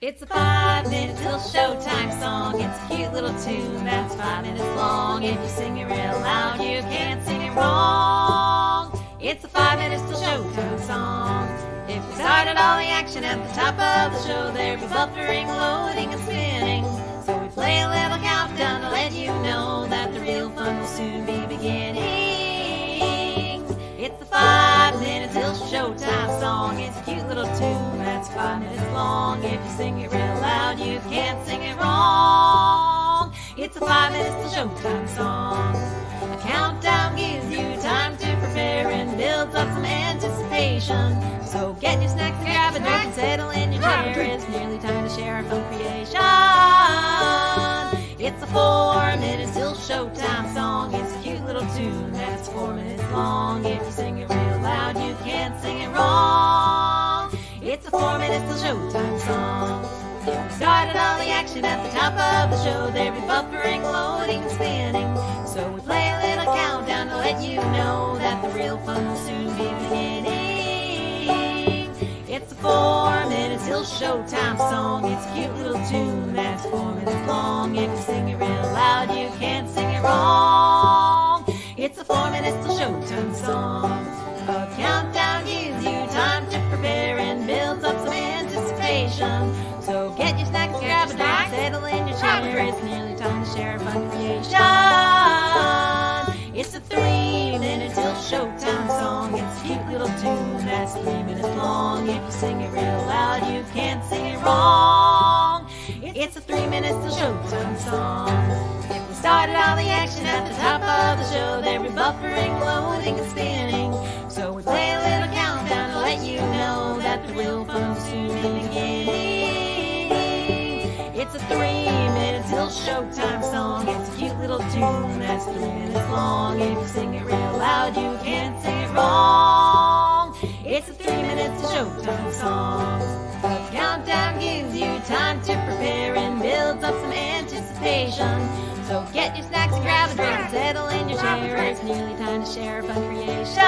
It's a 5-minute till showtime song. It's a cute little tune that's 5 minutes long. If you sing it real loud, you can't sing it wrong. It's a 5 minutes till showtime song. If we started all the action at the top of the show, there'd be buffering, loading, and spinning. So we play a little countdown to let you know that the real fun will soon be beginning. It's the 5-minute till showtime song. It's a cute little tune that's 5 minutes long. If you sing it real loud, you can't sing it wrong. It's a 5 minutes till showtime song. A countdown gives you time to prepare and builds up some anticipation. So get your snacks and grab a drink and settle in your chair. It's nearly time to share our fun creation. It's a 4 minutes till showtime song. It's a cute little tune that's 4 minutes long. If you sing it real loud, you can't sing it wrong. It's a 4 minutes till showtime song. If we started all the action at the top of the show, there'd be buffering, loading, and spinning. So we play a little countdown to let you know that the real fun will soon be beginning. It's a 4 minutes till showtime song. It's a cute little tune that's 4 minutes long. If you sing it real loud, you can't sing it wrong. It's a 4 minutes till showtime song. A countdown gives you time to prepare and builds up some anticipation. So get your snacks, grab a drink, settle in your chair. It's nearly time to share a fun creation. It's a 3-minute till showtime song. It's a cute little tune that's 3 minutes long. If you sing it real loud, you can't sing it wrong. It's a 3 minutes till showtime song. If we started all the action at the top of the show, there'd be buffering, loading, and spinning. So we play a little countdown to let you know that the real fun will soon be beginning. It's a 3-minute till showtime song. It's a cute little tune that's 3 minutes long. If you sing it real loud, you can't sing it wrong. It's a 3 minutes till showtime song. A countdown gives you time to prepare and builds up some anticipation. So get your snacks and grab a drink and settle in your chair. It's nearly time to share a fun creation.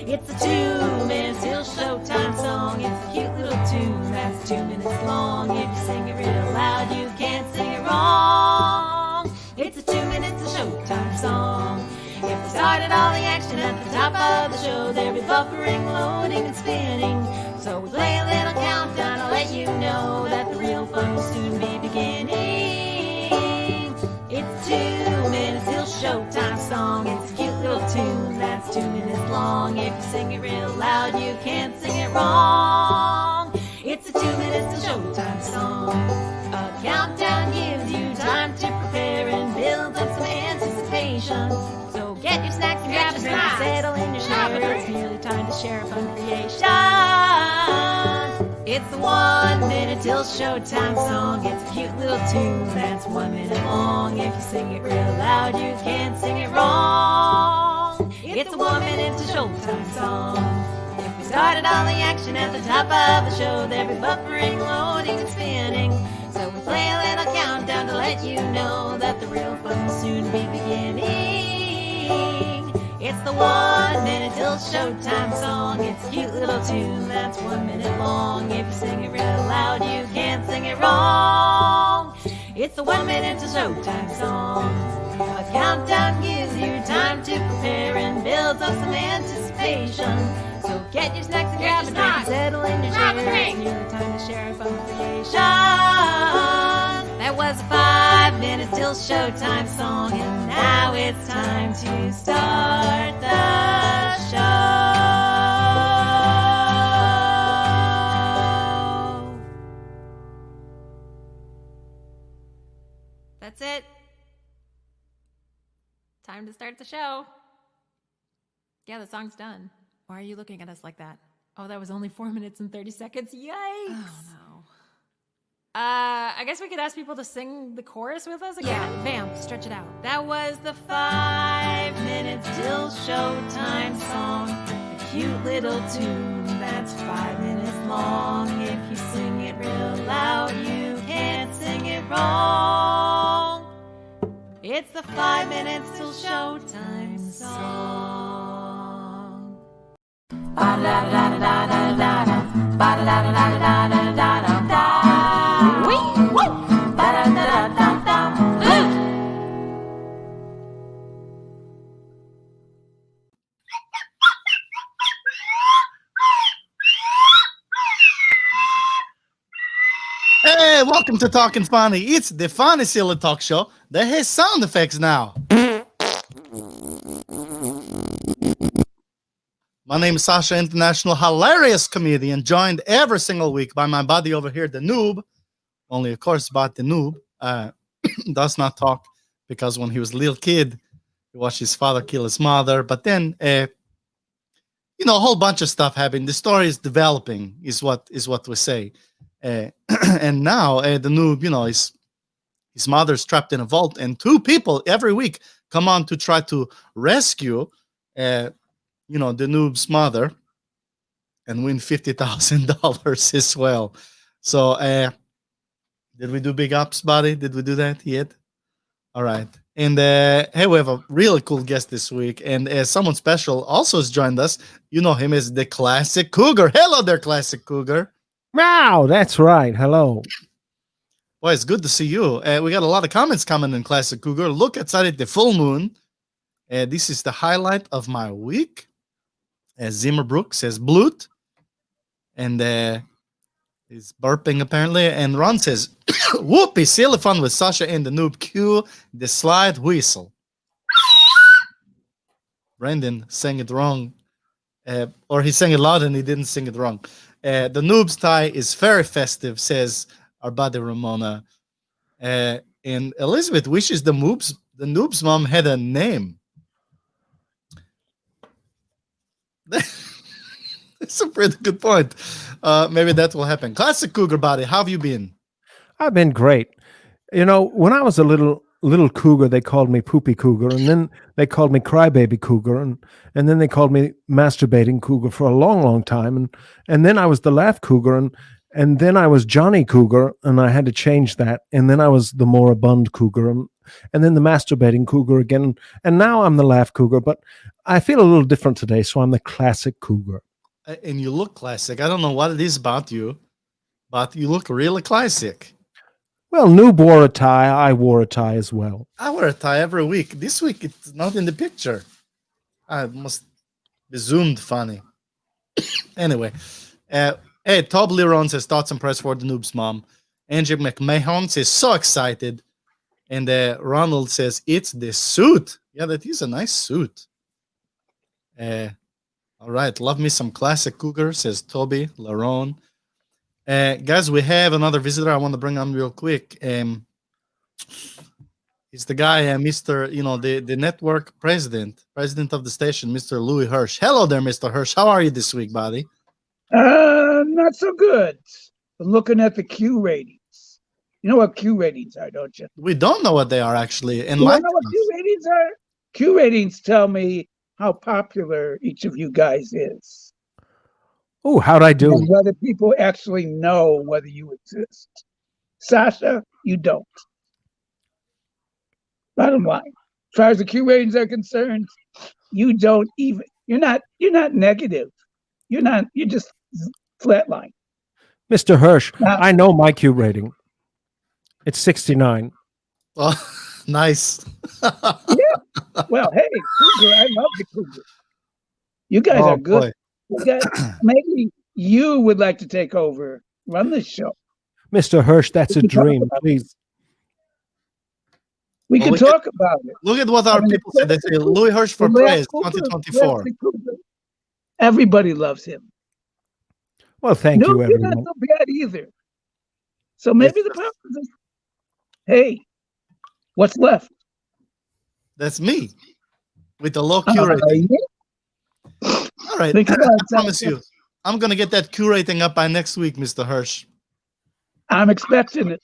It's a 2-minute till showtime song. It's a cute little tune that's 2 minutes long. If you sing it real loud, you can't sing it wrong. It's a 2 minutes till showtime song. If we started all the action at the top of the show, there'd be buffering, loading, and spinning. So we play a little countdown to let you know that the real fun will soon be beginning. It's 2 minutes till showtime song. It's a cute little tune that's 2 minutes long. If you sing it real loud, you can't sing it wrong. It's a 2 minutes till showtime song. A countdown gives you time to prepare and builds up some anticipation. So get your snacks and grab a drink and settle in your chair. It's nearly time to share a fun creation. It's the 1 minute till showtime song. It's a cute little tune that's 1 minute long. If you sing it real loud, you can't sing it wrong. It's a 1 minute till showtime song. If we started all the action at the top of the show, there'd be buffering, loading, and spinning. So we play a little countdown to let you know that the real fun will soon be beginning. It's the 1 minute till showtime song. It's a cute little tune that's 1 minute long. If you sing it real loud, you can't sing it wrong. It's the 1 minute till showtime song. A countdown gives you time to prepare and builds up some anticipation. So get your snacks and grab a drink and settle in your chair. It's nearly time to share a fun creation. That was a 5 minutes till showtime song, and now it's time to start the show. That's it. Time to start the show. Yeah, the song's done. Why are you looking at us like that? Oh, that was only 4 minutes and 30 seconds. Yikes. Oh, no. I guess we could ask people to sing the chorus with us again. Yeah, vamp, stretch it out. That was the 5 minutes till showtime song. A cute little tune that's 5 minutes long. If you sing it real loud, you can't sing it wrong. It's the 5 minutes till showtime song. Ba da da da da da da da. Ba da da da da da da da. Hey, welcome to Talking Funny. It's the funny silly talk show that has sound effects now. My name is Sasha, international hilarious comedian, joined every single week by my buddy over here, the noob. Only, of course, about the noob does not talk because when he was a little kid, he watched his father kill his mother. But then, a whole bunch of stuff happened. The story is developing, is what we say. And now the noob, his mother's trapped in a vault, and two people every week come on to try to rescue, the noob's mother, and win $50,000 as well. So, did we do big ups, buddy? Did we do that yet? All right. And hey, we have a really cool guest this week, and someone special also has joined us. You know him as the Classic Cougar. Hello there, Classic Cougar. Wow, that's right. Hello. Boy, it's good to see you. We got a lot of comments coming in, Classic Cougar. Look outside at the full moon. This is the highlight of my week. Zimmerbrook says bloot. And he's burping apparently. And Ron says, whoopee, silly fun with Sasha and the Noob. Cue the slide whistle. Brandon sang it wrong. Or he sang it loud and he didn't sing it wrong. The Noob's tie is very festive, says our buddy Ramona. And Elizabeth wishes the Noob's mom had a name. That's a pretty good point. Maybe that will happen. Classic Cougar body, how have you been? I've been great. When I was a little cougar, they called me Poopy Cougar, and then they called me Crybaby Cougar, and then they called me Masturbating Cougar for a long, long time, and then I was the Laugh Cougar, and then I was Johnny Cougar, and I had to change that, and then I was the Moribund Cougar, and then the Masturbating Cougar again, and now I'm the Laugh Cougar, but I feel a little different today, so I'm the Classic Cougar. And you look classic. I don't know what it is about you, but you look really classic. Well, Noob wore a tie. I wore a tie as well. I wear a tie every week. This week, it's not in the picture. I must be zoomed funny. Anyway, hey, Tob Liron says thoughts and prayers for the Noob's mom. Angie McMahon says so excited. And Ronald says it's the suit. Yeah, that is a nice suit. All right, love me some Classic Cougar, says Toby Laron. Guys, we have another visitor I want to bring on real quick. It's the guy, Mr. The network president of the station, Mr. Louis Hirsch. Hello there, Mr. Hirsch. How are you this week, buddy? Not so good. I'm looking at the Q ratings. You know what Q ratings are, don't you? We don't know what they are actually. You know what Q ratings are? Q ratings tell me how popular each of you guys is. Oh, how'd I do? And whether people actually know whether you exist. Sasha, you don't. Bottom line, as far as the Q ratings are concerned, you don't even. You're not negative. You're just flatline. Mr. Hirsch, I know my Q rating. It's 69. Oh, nice. Yeah. Well, hey, Cougar, I love the Cougar. You guys are good. Maybe you would like to take over, run the show. Mr. Hirsch, that's a dream, please. We can talk about it. Look at what our people say. They say Louis Hirsch for praise 2024. Everybody loves him. Well, thank you, everyone. You're not so bad either. So maybe the problem is, hey, what's left? That's me with the low Q rating. All right, I promise you, I'm going to get that Q rating up by next week, Mr. Hirsch. I'm expecting it.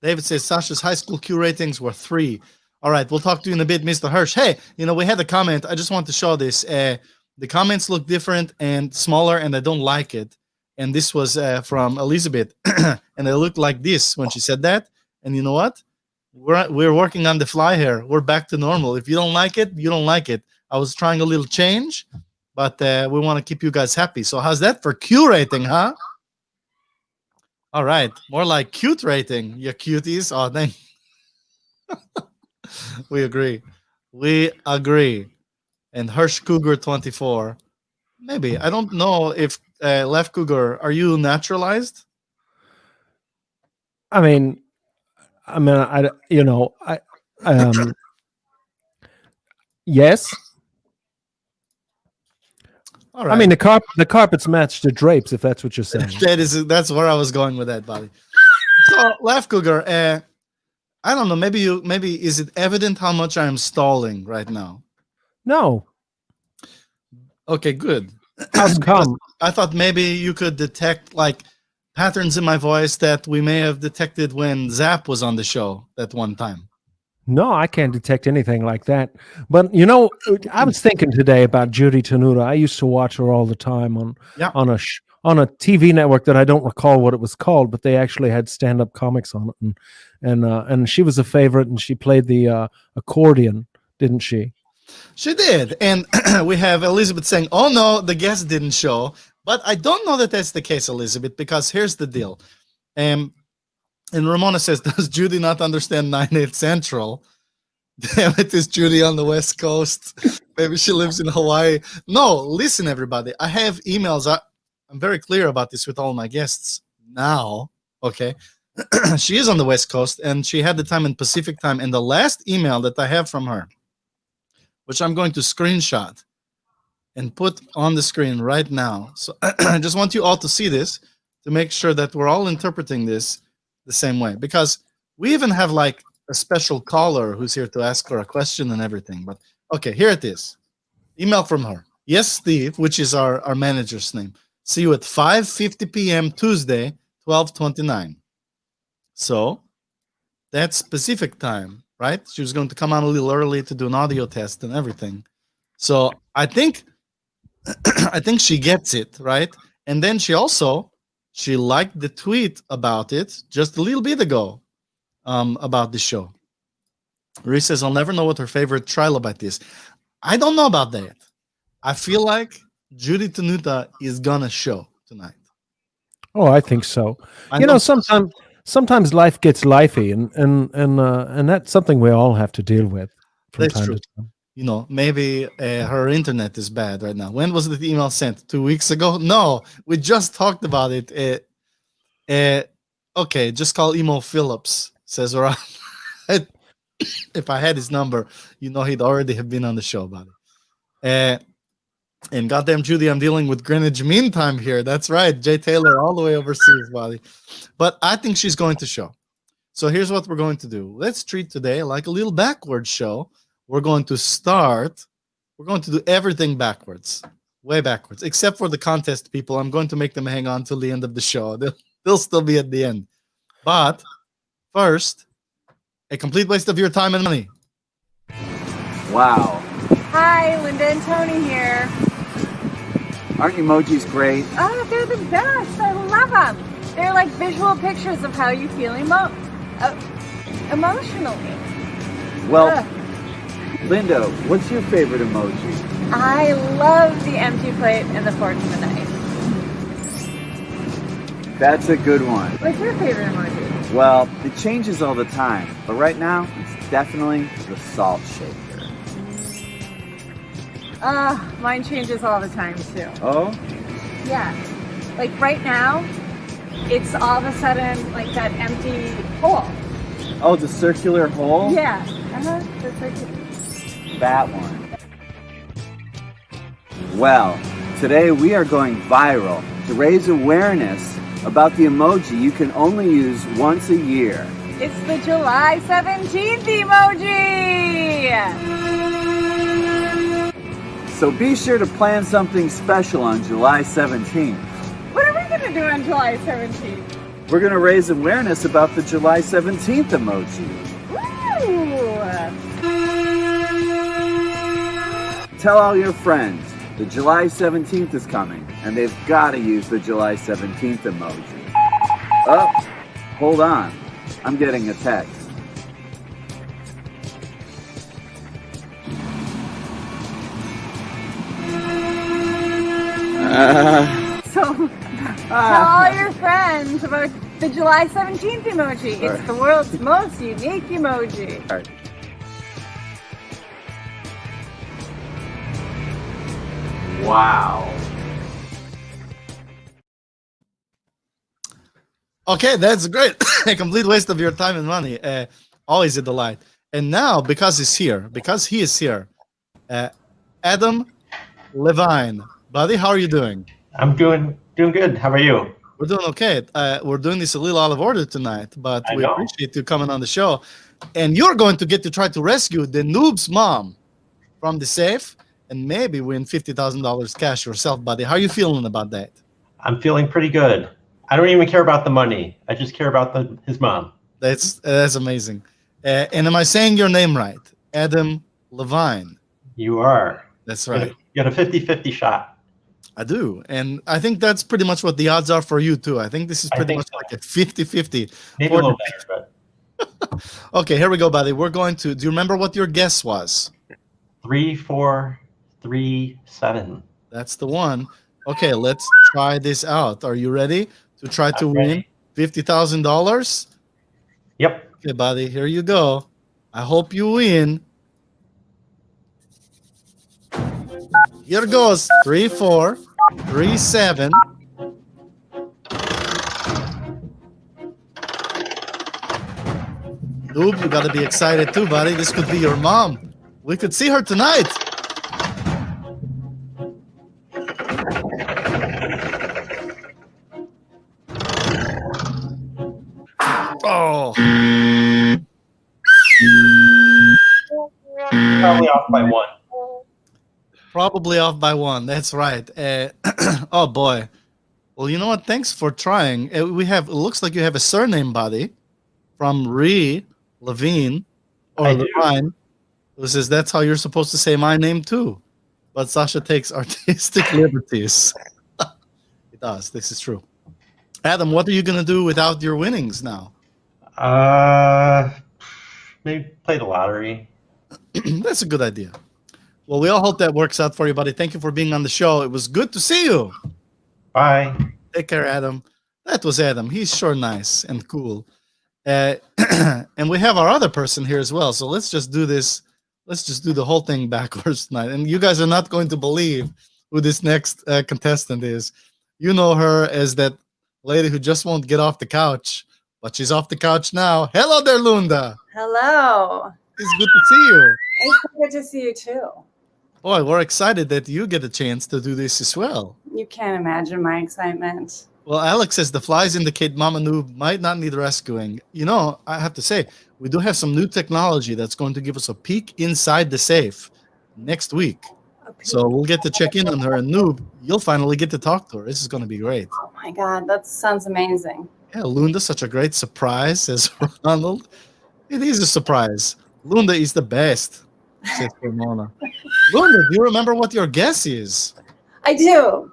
David says Sasha's high school Q ratings were 3. All right, we'll talk to you in a bit, Mr. Hirsch. Hey, we had a comment. I just want to show this. The comments look different and smaller, and I don't like it. And this was from Elizabeth, and it looked like this when she said that. And you know what? We're working on the fly here. We're back to normal. If you don't like it, you don't like it. I was trying a little change, but we want to keep you guys happy. So how's that for Q rating, huh? All right. More like cute rating, you cuties. Oh, thank We agree. We agree. And Hirsch Cougar 24. Maybe. I don't know if Left Cougar, are you naturalized? I mean, yes. All right. I mean, the carpets match the drapes, if that's what you're saying. That's where I was going with that, buddy. So, Laugh Cougar, I don't know. Maybe is it evident how much I'm stalling right now? No. Okay, good. How come? I thought maybe you could detect like patterns in my voice that we may have detected when Zap was on the show that one time. No, I can't detect anything like that. But I was thinking today about Judy Tenuta. I used to watch her all the time on a TV network that I don't recall what it was called, but they actually had stand-up comics on it, and she was a favorite, and she played the accordion, didn't she? She did, and we have Elizabeth saying, "Oh no, the guest didn't show." But I don't know that that's the case, Elizabeth, because here's the deal. And Ramona says, "Does Judy not understand 9/8 Central?" Damn it, is Judy on the West Coast? Maybe she lives in Hawaii. No, listen, everybody. I have emails. I'm very clear about this with all my guests now. Okay, she is on the West Coast, and she had the time in Pacific time. And the last email that I have from her, which I'm going to screenshot and put on the screen right now. So I just want you all to see this to make sure that we're all interpreting this the same way. Because we even have like a special caller who's here to ask her a question and everything. But okay, here it is. Email from her. Yes, Steve, which is our manager's name. See you at 5:50 p.m. Tuesday, 12/29. So that's Pacific time, right? She was going to come on a little early to do an audio test and everything. So I think she gets it, right? And then she liked the tweet about it just a little bit ago about the show. Reese says, I'll never know what her favorite trilobite is. I don't know about that. I feel like Judy Tenuta is gonna show tonight. Oh, I think so. Sometimes life gets lifey, and that's something we all have to deal with from That's time true. to time. Maybe her internet is bad right now. When was the email sent? 2 weeks ago? No, we just talked about it. Okay, just call Emo Phillips. Says around. If I had his number, he'd already have been on the show, buddy. And goddamn Judy, I'm dealing with Greenwich Mean Time here. That's right, Jay Taylor, all the way overseas, buddy. But I think she's going to show. So here's what we're going to do. Let's treat today like a little backwards show. We're going to do everything backwards, way backwards, except for the contest people. I'm going to make them hang on till the end of the show. They'll still be at the end. But first, a complete waste of your time and money. Wow. Hi, Linda and Tony here. Aren't emojis great? Oh, they're the best. I love them. They're like visual pictures of how you feel emotionally. Well, Linda, what's your favorite emoji? I love the empty plate and the fork and the knife. That's a good one. What's your favorite emoji? Well, it changes all the time, but right now, it's definitely the salt shaker. Mine changes all the time too. Oh? Yeah. Like right now, it's all of a sudden like that empty hole. Oh, the circular hole? Yeah. The circular. That one. Well, today we are going viral to raise awareness about the emoji you can only use once a year. It's the July 17th emoji! So be sure to plan something special on July 17th. What are we going to do on July 17th? We're going to raise awareness about the July 17th emoji. Woo! Tell all your friends the July 17th is coming, and they've got to use the July 17th emoji. Oh, hold on. I'm getting a text. So, tell all your friends about the July 17th emoji. It's the world's most unique emoji. All right. Wow. Okay, that's great. A complete waste of your time and money. Always a delight. And now, because he is here, Adam Levine. Buddy, how are you doing? I'm doing good. How about you? We're doing okay. We're doing this a little out of order tonight, but I we know. appreciate you coming on the show. And you're going to get to try to rescue the noob's mom from the safe and maybe win $50,000 cash yourself, buddy. How are you feeling about that? I'm feeling pretty good. I don't even care about the money. I just care about his mom. That's amazing. And am I saying your name right? Adam Levine. You are. That's right. You got a 50-50 shot. I do. And I think that's pretty much what the odds are for you, too. I think this is pretty much so. like a 50-50. Maybe a little better, but Okay, here we go, buddy. We're going to. Do you remember what your guess was? 3, 4, 3, 7. That's the one. Okay, let's try this out. Are you ready to try to win $50,000? Yep. Okay, buddy. Here you go. I hope you win. Here goes 3, 4, 3, 7. Noob, you gotta be excited too, buddy. This could be your mom. We could see her tonight. Oh. Probably off by 1. Probably off by 1. That's right. Oh boy. Well, you know what? Thanks for trying. We have. It looks like you have a surname, buddy, from Levine or Levine, who says that's how you're supposed to say my name too. But Sasha takes artistic liberties. He does. This is true. Adam, what are you gonna do without your winnings now? Maybe play the lottery. That's a good idea. Well, we all hope that works out for you, buddy. Thank you for being on the show. It was good to see you. Bye. Take care, Adam. That was Adam. He's sure nice and cool. And we have our other person here as well. So let's just do this. Let's just do the whole thing backwards tonight. And you guys are not going to believe who this next contestant is. You know her as that lady who just won't get off the couch, but she's off the couch now. Hello there, Loonda. Hello. It's good to see you. It's good to see you too. Boy, we're excited that you get a chance to do this as well. You can't imagine my excitement. Well, Alex says the flies indicate Mama Noob might not need rescuing. You know, I have to say, we do have some new technology that's going to give us a peek inside the safe next week. So we'll get to check in on her. And Noob, you'll finally get to talk to her. This is going to be great. Oh my God, that sounds amazing. Yeah, Loonda, such a great surprise, says Ronald. It is a surprise. Loonda is the best, says Ramona. Loonda, do you remember what your guess is? I do.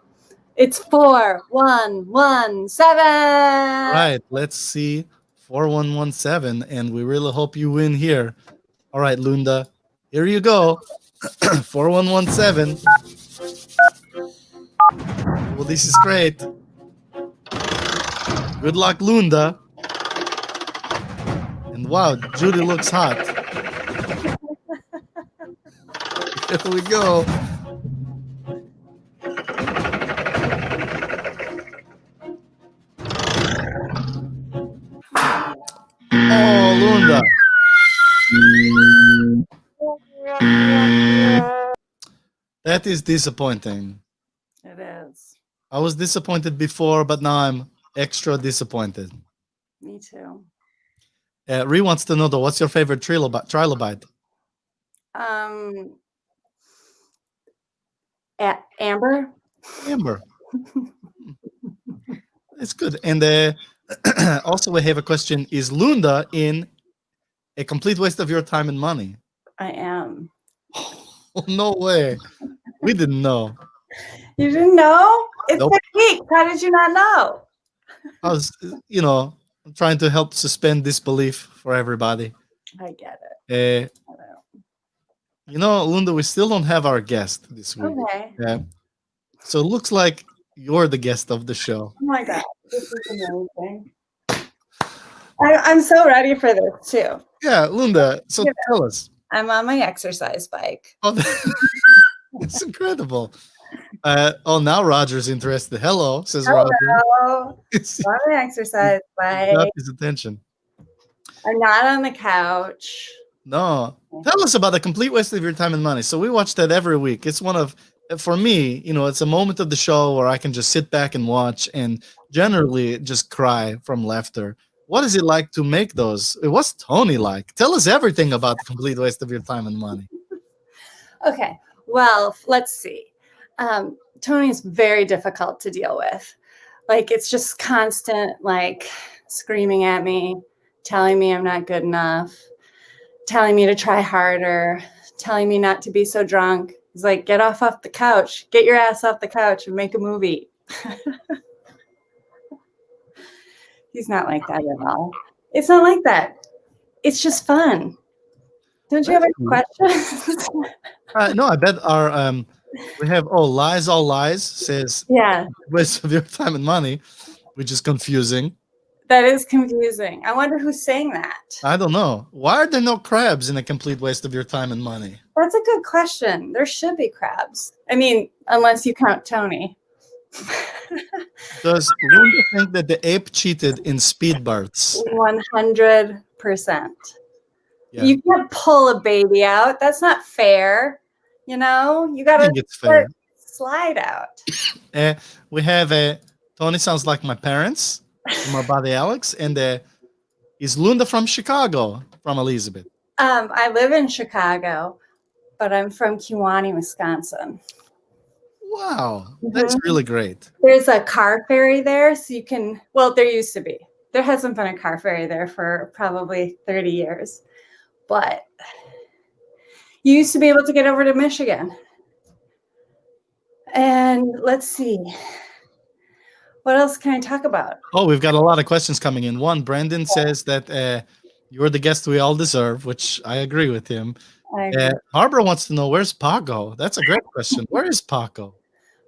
It's 4117. Right. Let's see. 4117. And we really hope you win here. All right, Loonda. Here you go. 4117. Well, this is great. Good luck, Loonda. And wow, Judy looks hot. Here we go. Oh, Loonda. That is disappointing. It is. I was disappointed before, but now I'm extra disappointed. Me too. Ree wants to know, though, what's your favorite trilobite? Amber. Amber. It's good. And also, we have a question. Is Loonda in a complete waste of your time and money? I am. Oh, no way. We didn't know. You didn't know? It's Nope. 6 weeks. How did you not know? I was, I'm trying to help suspend disbelief for everybody. I get it. I know. Loonda, we still don't have our guest this week. Okay. So it looks like you're the guest of the show. Oh my God. This is amazing. I'm so ready for this too. Yeah, Loonda. So tell us. I'm on my exercise bike. Oh, it's incredible. Now Roger's interested. Hello, says Roger. Hello. Love an exercise. Bye. Got his attention. I'm not on the couch. No. Tell us about The Complete Waste of Your Time and Money. So we watch that every week. It's one of, for me, it's a moment of the show where I can just sit back and watch and generally just cry from laughter. What is it like to make those? What's Tony like? Tell us everything about The Complete Waste of Your Time and Money. Okay. Well, let's see. Tony's very difficult to deal with. Like, it's just constant, like, screaming at me, telling me I'm not good enough, telling me to try harder, telling me not to be so drunk. He's like, get off the couch. Get your ass off the couch and make a movie. He's not like that at all. It's not like that. It's just fun. Don't you have any questions? No, I bet our we have lies all lies says waste of your time and money, which is confusing. That is confusing. I wonder who's saying that. I don't know. Why are there no crabs in A Complete Waste of Your Time and Money? That's a good question. There should be crabs. I mean, unless you count Tony. Does Loonda think that the ape cheated in speed births? 100%. Yeah. You can't pull a baby out. That's not fair. You got to slide out. We have Tony sounds like my parents from our buddy Alex, and is Loonda from Chicago, from Elizabeth? I live in Chicago, but I'm from Kewanee, Wisconsin. Wow, that's really great. There's a car ferry there, so you can, there used to be. There hasn't been a car ferry there for probably 30 years, but you used to be able to get over to Michigan. And let's see. What else can I talk about? Oh, we've got a lot of questions coming in. One, Brandon says that you're the guest we all deserve, which I agree with him. Barbara wants to know, where's Paco? That's a great question. Where is Paco?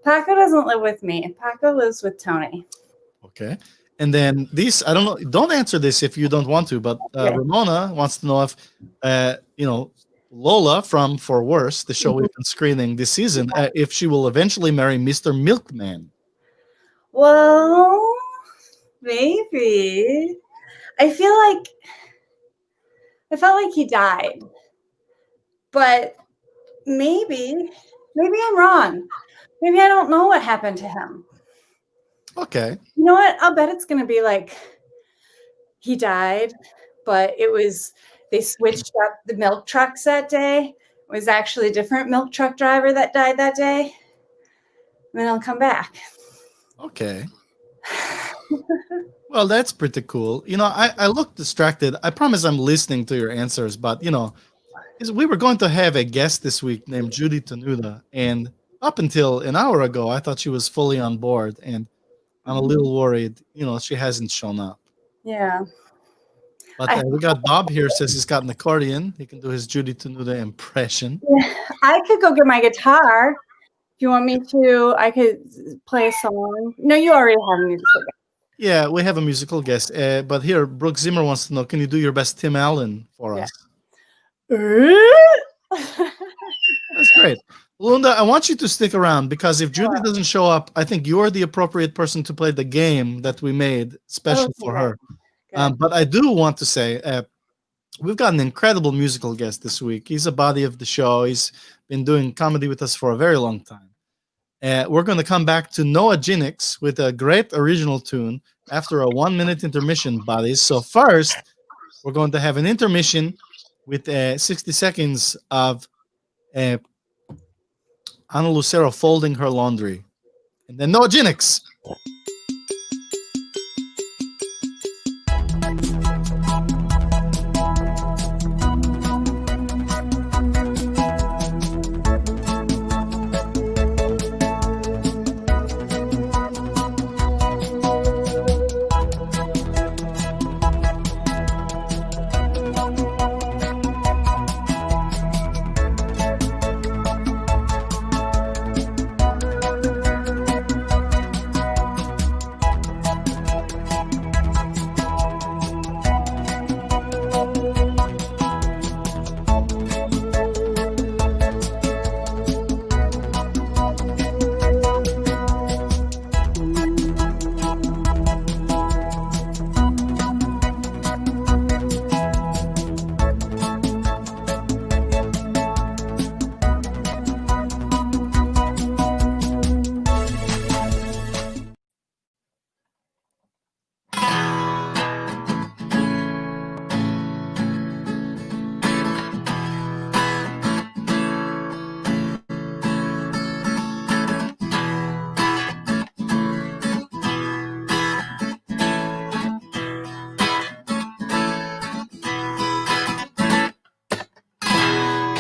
Paco doesn't live with me. Paco lives with Tony. Okay. And then I don't know, don't answer this if you don't want to, but Ramona wants to know if, Lola from For Worse, the show we've been screening this season, if she will eventually marry Mr. Milkman. Well, maybe. I felt like he died, but maybe I'm wrong. Maybe I don't know what happened to him. Okay. You know what? I'll bet it's going to be like he died, but they switched up the milk trucks that day. It was actually a different milk truck driver that died that day. And then I'll come back. Okay. Well, that's pretty cool. I look distracted. I promise I'm listening to your answers, but we were going to have a guest this week named Judy Tenuta, and up until an hour ago, I thought she was fully on board, and I'm a little worried. She hasn't shown up. Yeah. But we got Bob here, says he's got an accordion. He can do his Judy Tenuta impression. I could go get my guitar. If you want me to, I could play a song. No, you already have a musical guest. Yeah, we have a musical guest. But here, Brooke Zimmer wants to know, can you do your best Tim Allen for us? That's great. Loonda, I want you to stick around, because if Judy doesn't show up, I think you're the appropriate person to play the game that we made special for her. But I do want to say, we've got an incredible musical guest this week. He's a buddy of the show. He's been doing comedy with us for a very long time. We're going to come back to Noah Ginex with a great original tune after a 1-minute intermission, buddies. So first, we're going to have an intermission with 60 seconds of Ana Lucero folding her laundry. And then Noah Ginex.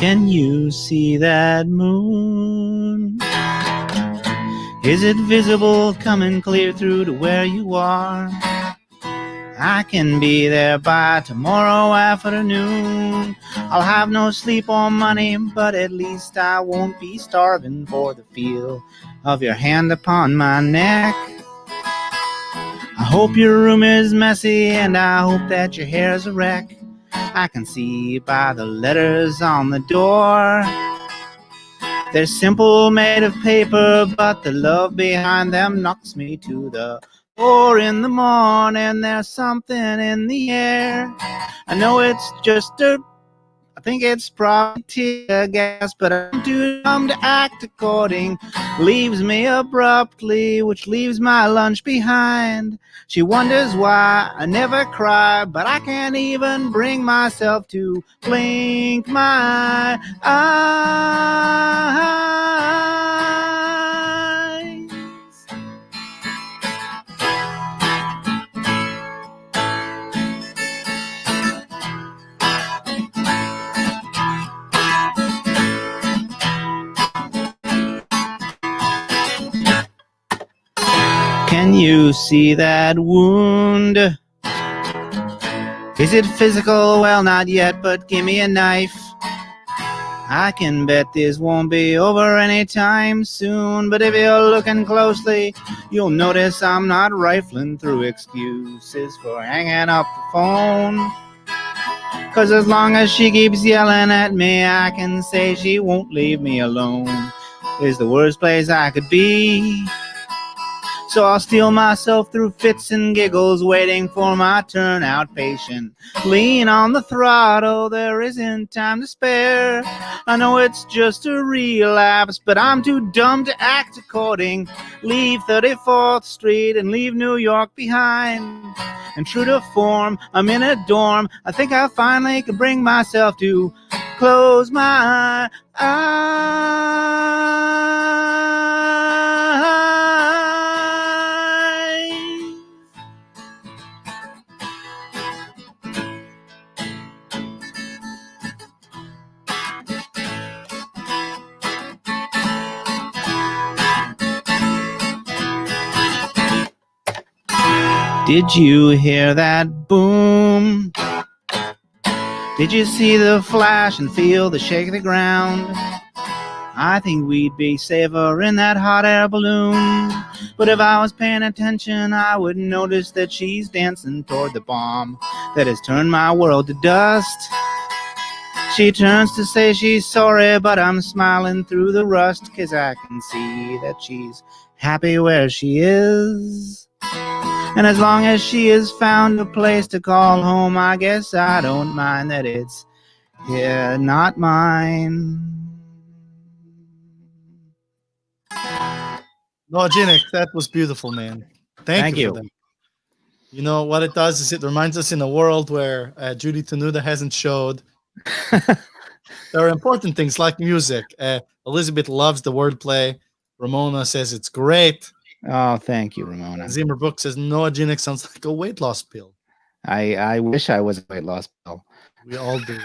Can you see that moon? Is it visible coming clear through to where you are? I can be there by tomorrow afternoon. I'll have no sleep or money, but at least I won't be starving for the feel of your hand upon my neck. I hope your room is messy and I hope that your hair's a wreck. I can see by the letters on the door. They're simple, made of paper, but the love behind them knocks me to the floor in the morning. There's something in the air. I know it's just I think it's probably tear gas, but I'm too dumb to act according. Leaves me abruptly, which leaves my lunch behind. She wonders why I never cry, but I can't even bring myself to blink my eyes. Can you see that wound? Is it physical? Well, not yet, but give me a knife. I can bet this won't be over anytime soon, but if you're looking closely, you'll notice I'm not rifling through excuses for hanging up the phone. 'Cause as long as she keeps yelling at me, I can say she won't leave me alone. Is the worst place I could be. So I'll steel myself through fits and giggles, waiting for my turn out patient. Lean on the throttle, there isn't time to spare. I know it's just a relapse, but I'm too dumb to act according. Leave 34th Street and leave New York behind. And true to form, I'm in a dorm. I think I finally can bring myself to close my eyes. Did you hear that boom? Did you see the flash and feel the shake of the ground? I think we'd be safer in that hot air balloon. But if I was paying attention, I would notice that she's dancing toward the bomb that has turned my world to dust. She turns to say she's sorry, but I'm smiling through the rust, 'cause I can see that she's happy where she is. And as long as she has found a place to call home, I guess I don't mind that it's here, not mine. No, Ginex, that was beautiful, man. Thank you for that. You know what it does is it reminds us in a world where Judy Tenuta hasn't showed. There are important things like music. Elizabeth loves the wordplay. Ramona says it's great. Oh, thank you, Ramona. Zimmer Book says Noah Ginex sounds like a weight loss pill. I wish I was a weight loss pill. We all do.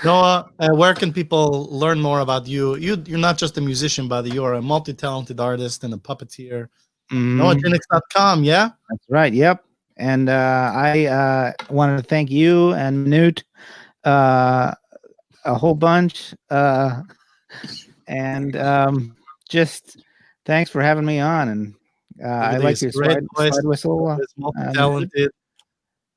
Noah, where can people learn more about you? You're not just a musician, but you're a multi-talented artist and a puppeteer. NoahGinex.com, yeah? That's right, yep. And I wanted to thank you and Newt a whole bunch. And just thanks for having me on. And I like your slide whistle. Multi-talented.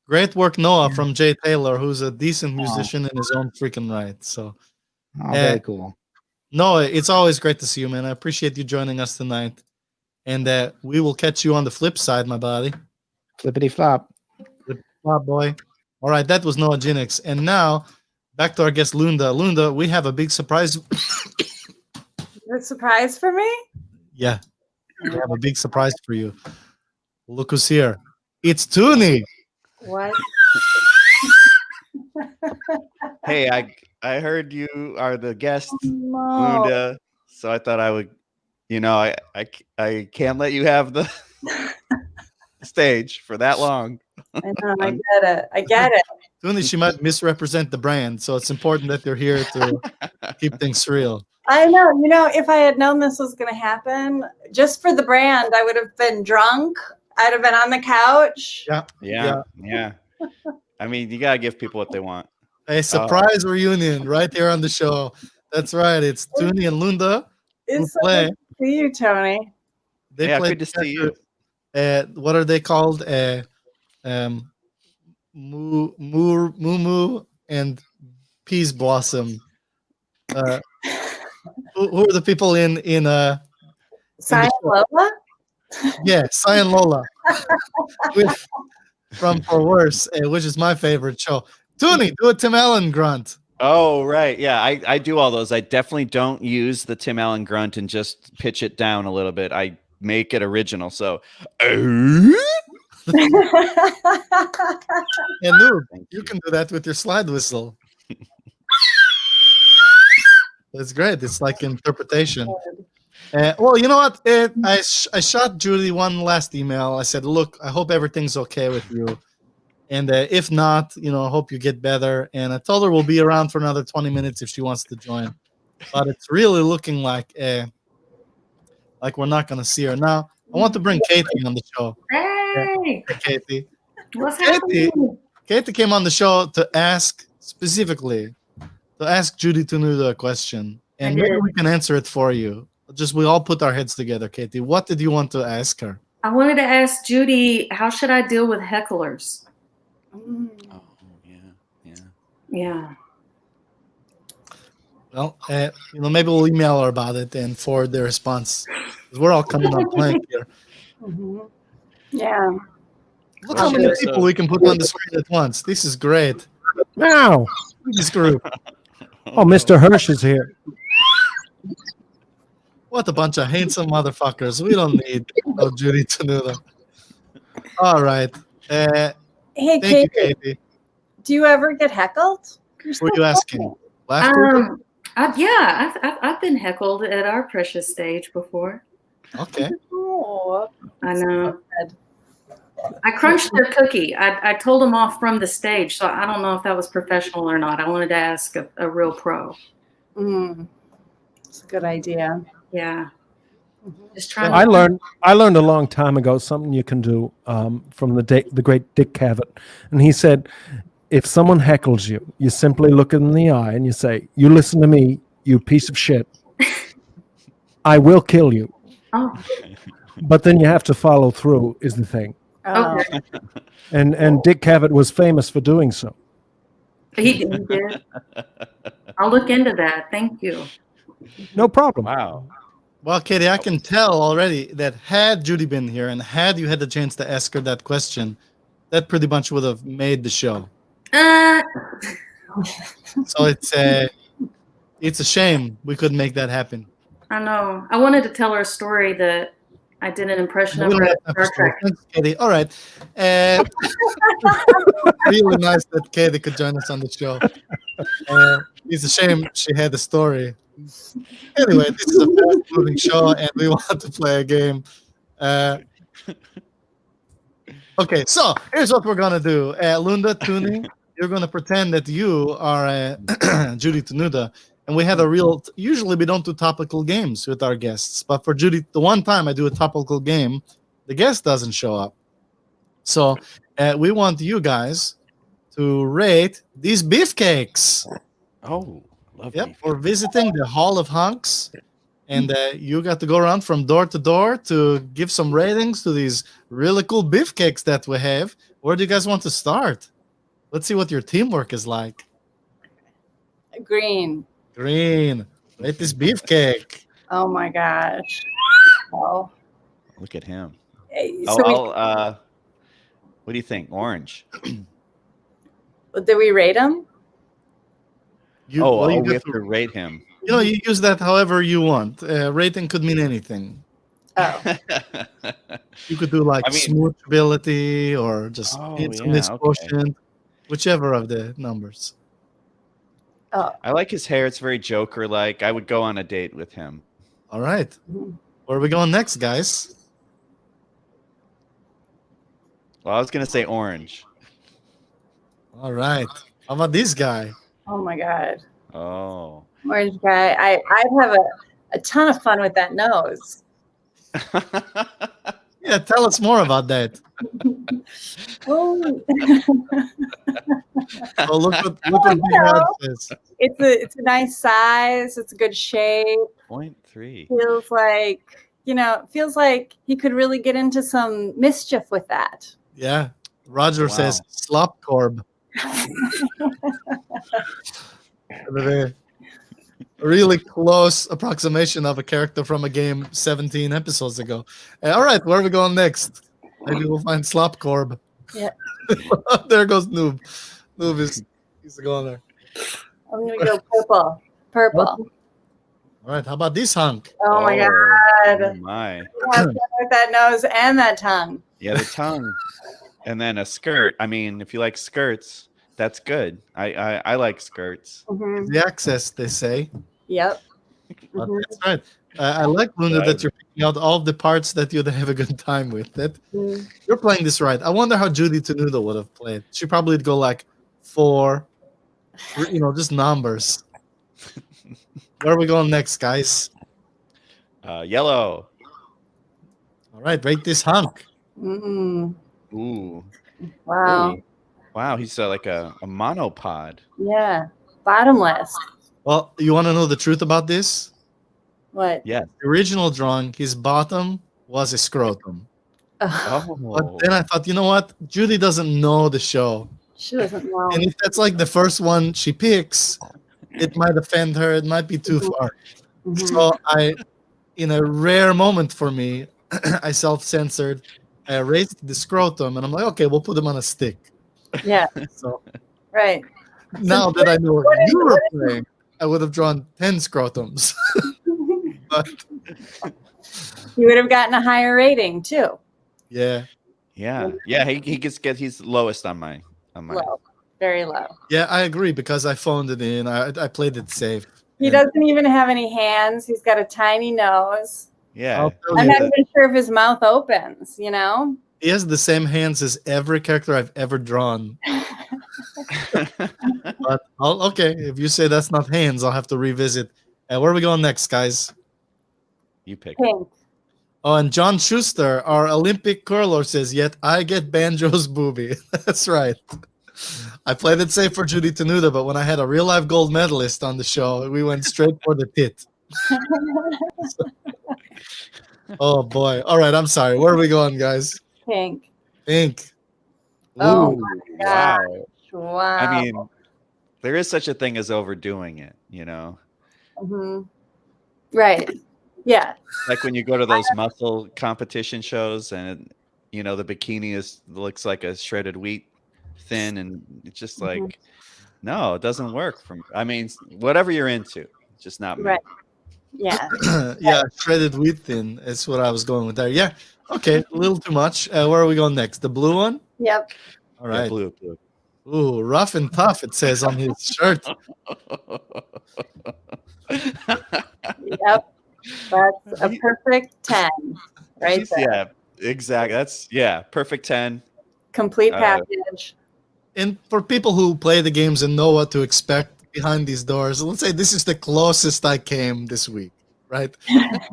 Great work, Noah, from Jay Taylor, who's a decent musician in his own freaking right. So, very cool. Noah, it's always great to see you, man. I appreciate you joining us tonight. And we will catch you on the flip side, my buddy. Flippity flop. Flippity flop, boy. All right, that was Noah Ginex. And now, back to our guest, Loonda. Loonda, we have a big surprise. A surprise for me? Yeah, we have a big surprise for you. Look who's here. It's Toony. What? Hey, I heard you are the guest, No. Loonda, so I thought I would, I can't let you have the stage for that long. I know, I get it. Toony, she might misrepresent the brand, so it's important that you're here to keep things real. I know. You know, if I had known this was going to happen, just for the brand, I would have been drunk. I'd have been on the couch. Yeah. I mean, you gotta give people what they want. A surprise reunion right here on the show. That's right. It's Toony and Loonda who It's so play. good to see you, Tony. They Yeah, play good to see you. what are they called? Moo and Peas Blossom. Who are the people in Cyan Lola? Yeah, Cyan Lola. From For Worse, which is my favorite show. Toony, do a Tim Allen grunt. Oh, right. Yeah, I do all those. I definitely don't use the Tim Allen grunt and just pitch it down a little bit. I make it original. So, And Noob, you can do that with your slide whistle. That's great. It's like interpretation. Well, you know what? I shot Judy one last email. I said, look, I hope everything's okay with you. And if not, I hope you get better. And I told her we'll be around for another 20 minutes if she wants to join. But it's really looking like we're not going to see her. Now, I want to bring Katie on the show. Hey! Hey, Katie. What's happening? Katie came on the show to ask Judy Tenuta a question. And maybe we can answer it for you. We all put our heads together, Katie. What did you want to ask her? I wanted to ask Judy, how should I deal with hecklers? oh, Yeah. Well, maybe we'll email her about it and forward the response. 'Cause we're all coming on blank here. Yeah. Look how many people we can put on the screen at once. This is great. Now, This group. oh, Mr. Hirsch is here. What a bunch of handsome motherfuckers. We don't need no Judy Tenuta. All right. Hey, Thank Katie, you, Katie. do you ever get heckled? Who are you asking? Laughter? I've been heckled at our precious stage before. Okay. Oh, I know. I crunched their cookie. I told them off from the stage, so I don't know if that was professional or not. I wanted to ask a real pro. It's a good idea. Yeah. Just trying. I learned a long time ago something you can do from the great Dick Cavett, and he said, if someone heckles you, you simply look in the eye and you say, "You listen to me, you piece of shit. I will kill you." Oh. But then you have to follow through. Is the thing. Okay. And Dick Cavett was famous for doing so. He did. I'll look into that. Thank you. No problem. Wow. Well, Katie, I can tell already that had Judy been here and had you had the chance to ask her that question, that pretty much would have made the show. So it's a shame we couldn't make that happen. I know. I wanted to tell her a story that I did an impression of her. Thanks, Katie. All right. Really nice that Katie could join us on the show. It's a shame she had the story. Anyway, this is a fast-moving show, and we want to play a game. Okay, so here's what we're gonna do. Loonda, Toony, you're gonna pretend that you are Judy Tenuta, and we had a real. Usually, we don't do topical games with our guests, but for Judy, the one time I do a topical game, the guest doesn't show up. So we want you guys to rate these beefcakes. Oh. Yep, we're visiting the Hall of Hunks, and you got to go around from door to door to give some ratings to these really cool beefcakes that we have. Where do you guys want to start? Let's see what your teamwork is like. Green. Green. Rate this beefcake. Oh my gosh. Oh. Look at him. So what do you think? Orange. did we rate them? We have to rate him. You use that however you want. Rating could mean anything. Oh. You could do like smoothability or just quotient, whichever of the numbers. Oh. I like his hair. It's very Joker-like. I would go on a date with him. All right. Where are we going next, guys? Well, I was gonna say orange. All right. How about this guy? Oh my God. Oh. Orange guy. I have a ton of fun with that nose. Yeah, tell us more about that. Oh. Oh, look what the ad says. It's a nice size. It's a good shape. 0.3. Feels like, feels like he could really get into some mischief with that. Yeah. Roger Wow. says slop corb. A really close approximation of a character from a game 17 episodes ago. All right, where are we going next? Maybe we'll find slop corb. Yeah. There goes Noob. Noob he's going there. I'm gonna go purple. Purple. All right, how about this hunk? Oh my Oh God. my. Have fun with that nose and that tongue. Yeah, the tongue. And then a skirt. I mean, if you like skirts, that's good. I like skirts. Mhm. The access, they say. Yep. But Mhm. that's right. I like, Loonda, that you're picking out all the parts that you'd have a good time with. That Mhm. you're playing this right. I wonder how Judy Tenuta would have played. She probably would go like 4, just numbers. Where are we going next, guys? Yellow. All right, rate this hunk. Mm. Ooh. Wow. Ooh. Wow, he's like a monopod. Yeah. Bottomless. Well, you want to know the truth about this? What? Yeah. The original drawing, his bottom was a scrotum. Ugh, But then I thought, you know what? Judy doesn't know the show. she doesn't know. And if that's like the first one she picks, it might offend her. It might be too far. Mhm. So in a rare moment for me, I self-censored. I erased the scrotum, and I'm like, okay, we'll put him on a stick. Yeah. So Right. now that I know what you were playing, I would have drawn 10 scrotums. But You would have gotten a higher rating too. yeah. Yeah. He's lowest on my Low. Very low. Yeah, I agree because I phoned it in. I played it safe. He doesn't even have any hands. He's got a tiny nose. Yeah. I'll tell I'm you not that even sure if his mouth opens, he has the same hands as every character I've ever drawn. But okay, if you say that's not hands, I'll have to revisit. Where are we going next, guys? You pick. Pink. Oh, and John Schuster, our Olympic curler, says, yet I get Banjo's booby. That's right. I played it safe for Judy Tenuta, but when I had a real life gold medalist on the show, we went straight for the tit. Oh boy. All right, I'm sorry. Where are we going, guys? Pink. Pink. Oh Ooh. my gosh. Wow. Wow. I mean, there is such a thing as overdoing it, Mhm. Right. Yeah. Like when you go to those muscle competition shows and the bikini looks like a shredded wheat thin, and it's just like, no, it doesn't work whatever you're into, it's just not me. Right. Yeah. Yeah, shredded wheat thin. That's what I was going with there. Yeah. Okay, a little too much. Where are we going next? The blue one? Yep. All right. Yeah, blue. Ooh, rough and tough, it says on his shirt. Yep. That's a perfect 10 right there. Yeah, exactly. That's perfect 10. Complete package. And for people who play the games and know what to expect behind these doors, let's say this is the closest I came this week, right?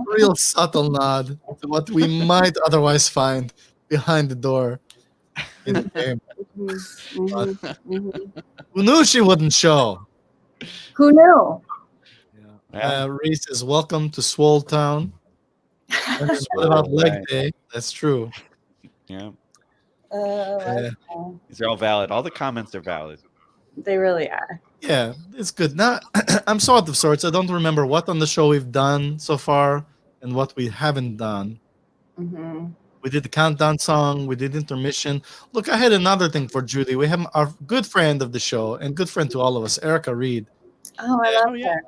Real subtle nod to what we might otherwise find behind the door in the game. Who knew she wouldn't show? Who knew? Reese says, welcome to Swole Town. And what about leg day? That's true. Yeah. Okay. These are all valid. All the comments are valid. They really are. Yeah, it's good. Now, I'm so out of sorts. I don't remember what on the show we've done so far and what we haven't done. Mm-hmm. We did the countdown song. We did intermission. Look, I had another thing for Judy. We have our good friend of the show and good friend to all of us, Erica Reed. Oh, I love her.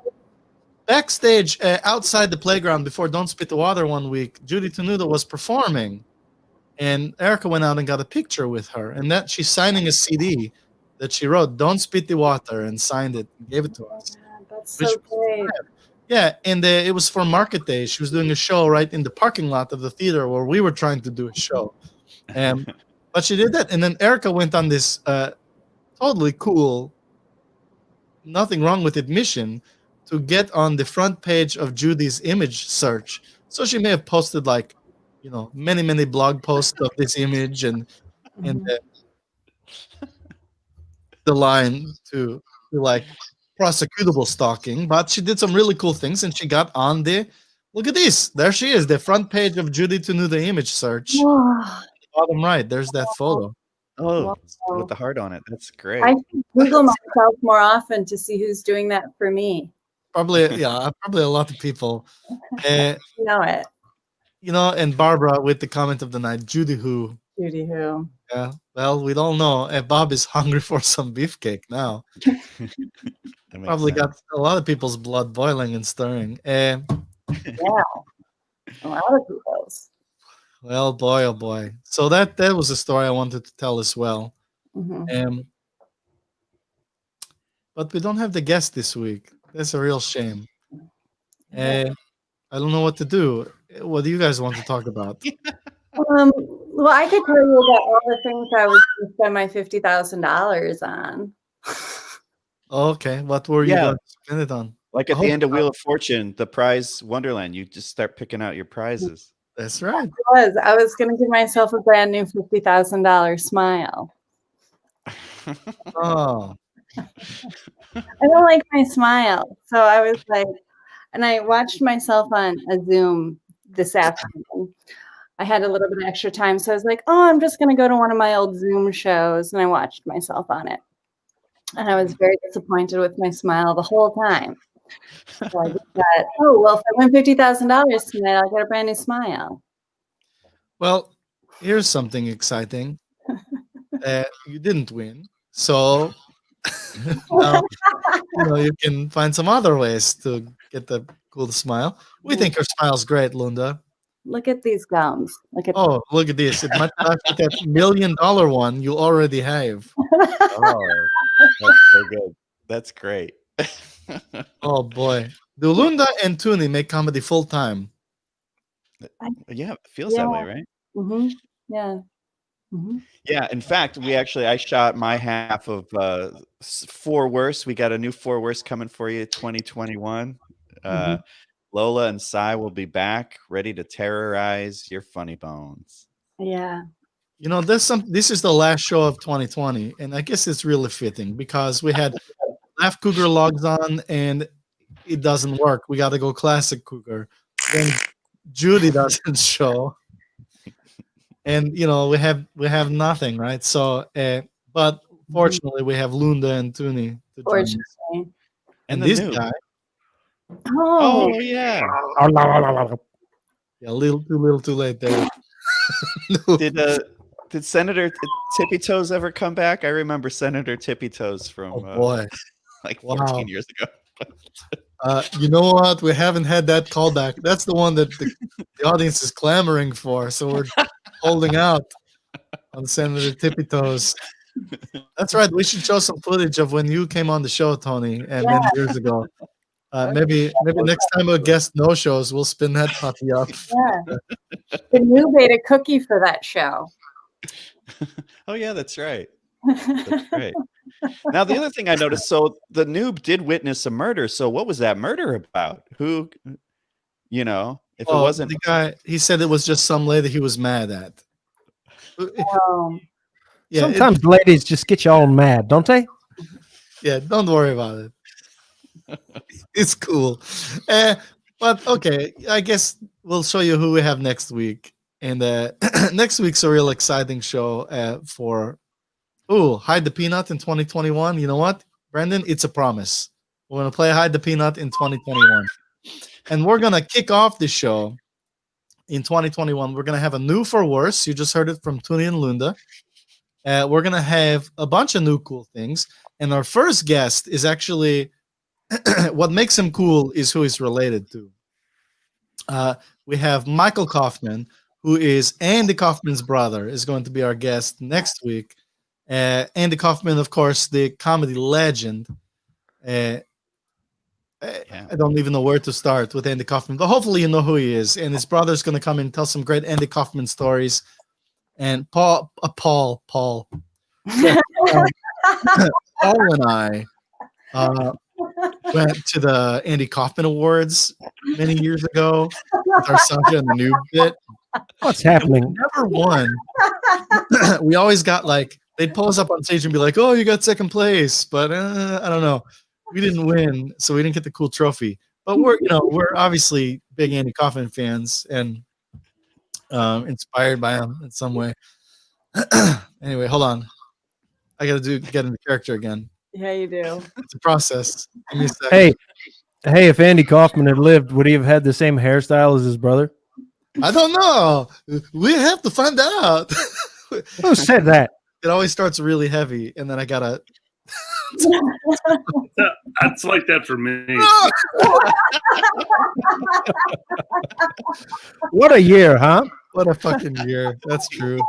Backstage, outside the playground before Don't Spit the Water one week, Judy Tenuta was performing. And Erica went out and got a picture with her. And that she's signing a CD that she wrote, Don't Spit the Water, and signed it and gave it to us. That's so great. Yeah, and it was for Market Day. She was doing a show right in the parking lot of the theater where we were trying to do a show. And But she did that, and then Erica went on this totally cool, nothing wrong with it mission to get on the front page of Judy's image search. So she may have posted like, many blog posts of this image and the line to like prosecutable stalking. But she did some really cool things, and she got on the. Look at this. There she is, the front page of Judy Tenuta image search. Bottom right, there's that photo. Oh, with the heart on it. That's great. I should Google myself more often to see who's doing that for me. Probably a lot of people. You know it. And Barbara with the comment of the night, Judy who. Judy who. Yeah, well, we don't know. Bob is hungry for some beefcake now. Probably got a lot of people's blood boiling and stirring. Yeah, a lot of people's. Well, boy, oh boy. So that was a story I wanted to tell as well. But we don't have the guest this week. That's a real shame. I don't know what to do. What do you guys want to talk about? Well, I could tell you about all the things I was going to spend my $50,000 on. Okay, what were you going to spend it on? Like at the end of Wheel of Fortune, the prize Wonderland, you just start picking out your prizes. That's right. I was going to give myself a brand new $50,000 smile. Oh. I don't like my smile. So I was like, and I watched myself on a Zoom this afternoon. I had a little bit of extra time. So I was like, I'm just going to go to one of my old Zoom shows. And I watched myself on it. And I was very disappointed with my smile the whole time. So I just thought, if I win $50,000 tonight, I'll get a brand new smile. Well, here's something exciting. You didn't win. So now, you can find some other ways to get the cool smile. We think your smile's great, Loonda. Look at these gums. Look at this. It might not be that $1 million one you already have. Oh, that's so good. That's great. Oh boy. Do Loonda and Toony make comedy full time? Yeah, it feels that way, right? Mm-hmm. Yeah. Mm-hmm. Yeah, in fact, I shot my half of 4 Worst. We got a new 4 Worst coming for you 2021. Lola and Cy will be back, ready to terrorize your funny bones. Yeah. This is the last show of 2020, and I guess it's really fitting because we had Laugh Cougar logs on, and it doesn't work. We got to go Classic Cougar. Then Judy doesn't show, and we have nothing, right? So, but fortunately, we have Loonda and Toony to join us. And this guy. Oh yeah. Yeah, a little too late there. Did Senator Tippy Toes ever come back? I remember Senator Tippy Toes from like 14 years ago. You know what? We haven't had that callback. That's the one that the audience is clamoring for. So we're holding out on Senator Tippy Toes. That's right. We should show some footage of when you came on the show, Tony, and many years ago. Maybe next time a guest no shows, we'll spin that puppy up. Yeah. The Noob ate a cookie for that show. Oh yeah, that's right. That's right. Now the other thing I noticed, so the Noob did witness a murder. So what was that murder about? Who, if it wasn't the guy, he said it was just some lady he was mad at. Yeah, sometimes ladies just get you all mad, don't they? Yeah, don't worry about it. It's cool. But okay, I guess we'll show you who we have next week. And next week's a real exciting show for Hide the Peanut in 2021. You know what, Brendan? It's a promise. We're going to play Hide the Peanut in 2021. And we're going to kick off the show in 2021. We're going to have a new for worse. You just heard it from Toony and Loonda. We're going to have a bunch of new cool things. And our first guest is actually... what makes him cool is who he's related to. We have Michael Kaufman, who is Andy Kaufman's brother, is going to be our guest next week. Andy Kaufman, of course, the comedy legend. I don't even know where to start with Andy Kaufman, but hopefully you know who he is. And his brother's going to come and tell some great Andy Kaufman stories. And Paul, Paul and I went to the Andy Kaufman Awards many years ago with our Sasha and The Noob bit. What's happening? We never won. We always got like, they'd pull us up on stage and be like, "Oh, you got second place," but I don't know. We didn't win, so we didn't get the cool trophy. But we're obviously big Andy Kaufman fans and inspired by him in some way. Anyway, hold on. I got to get into character again. Yeah, you do. It's a process. Give me a second. Hey, if Andy Kaufman had lived, would he have had the same hairstyle as his brother? I don't know. We have to find out. Who said that? It always starts really heavy, and then I gotta. That's like that for me. What a year, huh? What a fucking year. That's true.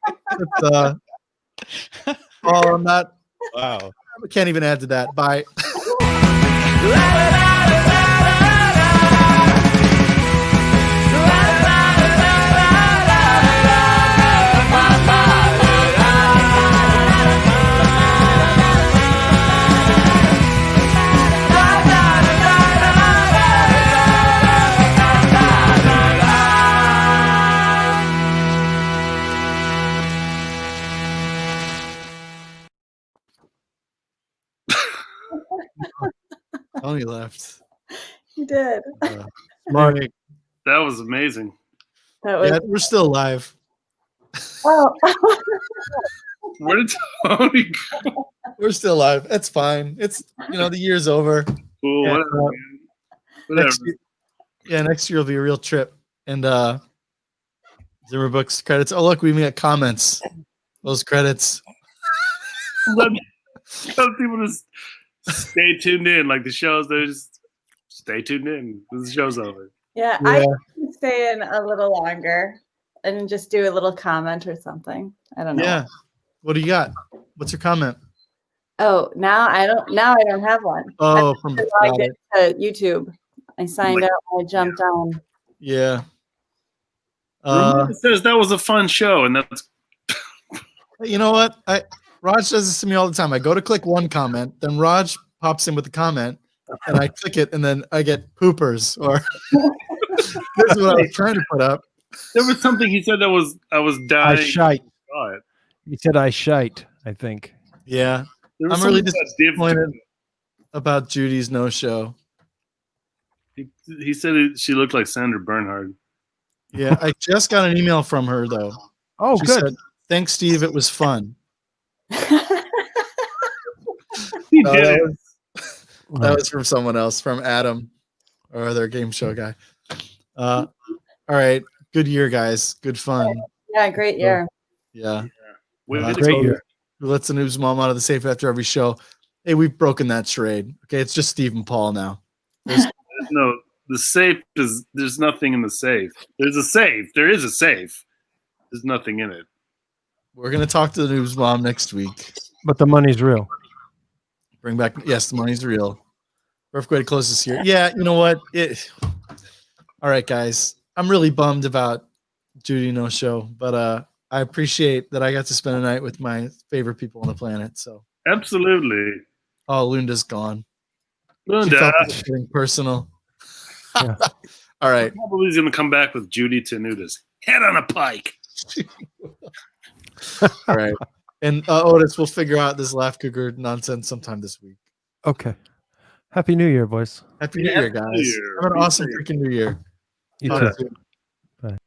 It's, oh, I'm not. Wow. I can't even add to that. Bye. Tony left. You did. Mark. That was amazing. That was. Yeah, we're still alive. Oh. Where did Tony go? We're still alive. That's fine. It's the year's over. Cool. And, Whatever. Whatever. Next year will be a real trip. And Zimmer Books credits. Oh, look, we even got comments. Those credits. Let people just stay tuned in. Like the shows, they just stay tuned in. The show's over. Yeah, I can stay in a little longer and just do a little comment or something. I don't know. Yeah. What do you got? What's your comment? Oh, now I don't have one. Oh, I logged into YouTube. I signed up. I jumped on. Yeah. It says that was a fun show, and that's. You know what? Raj does this to me all the time. I go to click one comment, then Raj pops in with a comment, and I click it, and then I get poopers. Or this is what I was trying to put up. There was something he said that I was dying. I shite. Saw it. He said I shite, I think. Yeah. I'm really disappointed about Judy's no-show. He said she looked like Sandra Bernhard. Yeah, I just got an email from her, though. Oh, She good. said, "Thanks, Steve. It was fun." He did it. That was from someone else, from Adam, or their game show guy. All right. Good year, guys. Good fun. Yeah, great year. Yeah. Great year. Who lets the Noob's mom out of the safe after every show? Hey, we've broken that charade. Okay, it's just Steve and Paul now. No, the safe is. There's nothing in the safe. There's a safe. There is a safe. There's nothing in it. We're gonna talk to the Noob's mom next week. But the money's real. Bring back. Yes, the money's real. Perfect way to close this year. Yeah, you know what? All right, guys. I'm really bummed about Judy no show, but I appreciate that I got to spend a night with my favorite people on the planet. So Absolutely. Oh, Loonda's gone. She Loonda. felt it was getting personal. Yeah. All right. Probably he's going to come back with Judy Tenuta's head on a pike. All right. And Otis, we'll figure out this Laugh Cougar nonsense sometime this week. Okay. Happy New Year, boys. Happy New Year, guys. New Year. Have an awesome freaking New Year. You Talk too. soon.